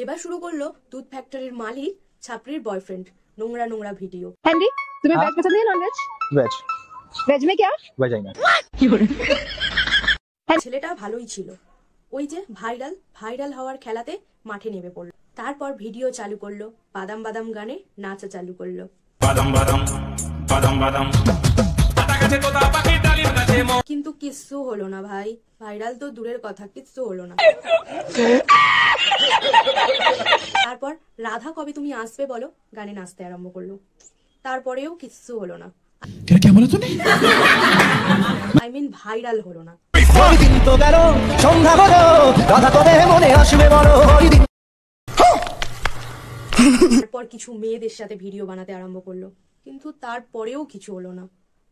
এবার শুরু করলো দুধ ফ্যাক্টরির মালিক ছাপড়ির বয়ফ্রেন্ড নোংরা নোংরা ভিডিও। হ্যান্ডি, तुम्हें वेज पसंद है नॉन वेज? वेज। वेज में क्या? वजाइना। ছেলেটা ভালোই ছিল, ওই যে ভাইরাল হওয়ার খেলাতে মাঠে নেমে পড়লো। তারপর ভিডিও চালু করলো, বাদাম বাদাম গানে নাচা চালু করলো। কিন্তু কিচ্ছু হলো না ভাই, ভাইরাল তো দূরের কথা, কিচ্ছু হলো না। তারপর রাধা কবে তুমি আসবে বলো গানে নাচতে আরম্ভ করলো, তারপরেও কিচ্ছু হলো না। আই মিন ভাইরাল হলো না। তারপর কিছু মেয়েদের সাথে ভিডিও বানাতে আরম্ভ করলো, কিন্তু তারপরেও কিছু হলো না,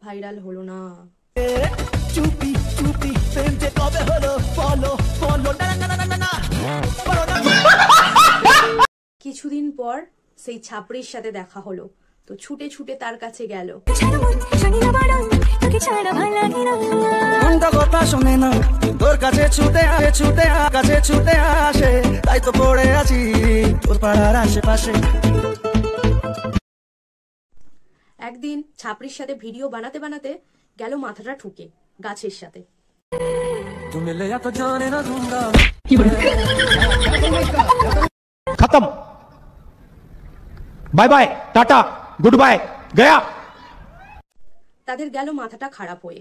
ভাইরাল হলো না। কিছুদিন পর সেই ছাপড়ির সাথে দেখা হলো, তো ছুটে ছুটে তার কাছে গেল। একদিন ছাপড়ির সাথে ভিডিও বানাতে বানাতে গেল মাথাটা ঠুকে গাছের সাথে। खत्म, bye bye, tata, good bye, गया। তাদের গেল মাথাটা খারাপ হয়ে।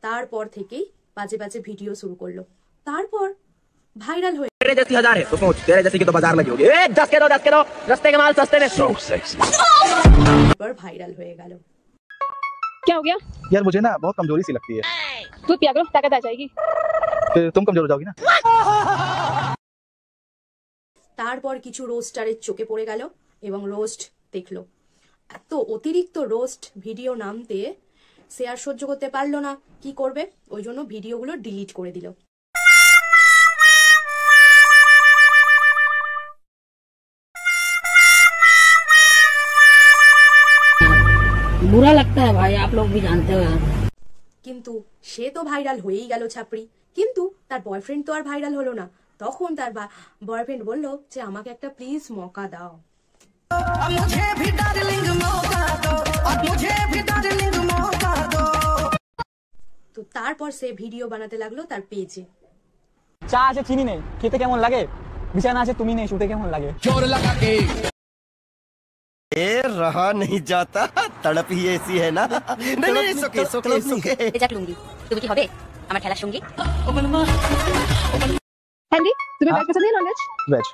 তারপর থেকেই বাজে বাজে ভিডিও শুরু করলো, তারপর ভাইরাল হয়ে तेरे जैसी हजार है तो सोच, तेरे जैसी की तो बाजार लगी होगी। 10 के दो रास्ते के माल सस्ते में। তারপর ভাইরাল হয়ে গেল। क्या हो गया? यार मुझे ना बहुत कमजोरी सी लगती है। दूध पिया करो, ताकत आ जाएगी। फिर तुम कमजोर हो जाओगी ना। তারপর কিছু রোস্টারের চোখে পড়ে গেল এবং রোস্ট দেখলো। এত অতিরিক্ত রোস্ট ভিডিও নামতে সে আর সহ্য করতে পারলো না, কি করবে, ওই জন্য ভিডিওগুলো ডিলিট করে দিল। बुरा लगता है भाई, आप लोग भी जानते हो यार। কিন্তু সে তো ভাইরাল হয়েই গেল ছাপড়ি, কিন্তু তার বয়ফ্রেন্ড তো আর ভাইরাল হলো না। তখন তার বয়ফ্রেন্ড বলল যে আমাকে একটা প্লিজ মৌকা দাও। তো তারপর সে ভিডিও বানাতে লাগলো তার পেজে। চা আছে চিনি নেই, খেতে কেমন লাগে? বিছানা আছে তুমি নেই, শুতে কেমন লাগে? रहा नहीं जाता, तड़प ही ऐसी है ना। नहीं सोके লুঙ্গি তুমি কি হবে আমার খেলার সঙ্গী? হ্যান্ডি, तुम्हें वेज पसंद है नॉन वेज? वेज।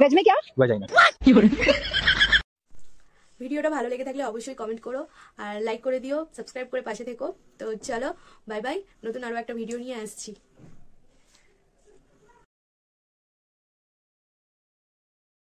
वेज में क्या? वजाइना। ভিডিওটা ভালো লেগে থাকলে অবশ্যই কমেন্ট করো আর লাইক করে দিও, সাবস্ক্রাইব করে পাশে থেকো। তো চলো বাই বাই, নতুন আরো একটা ভিডিও নিয়ে আসছি।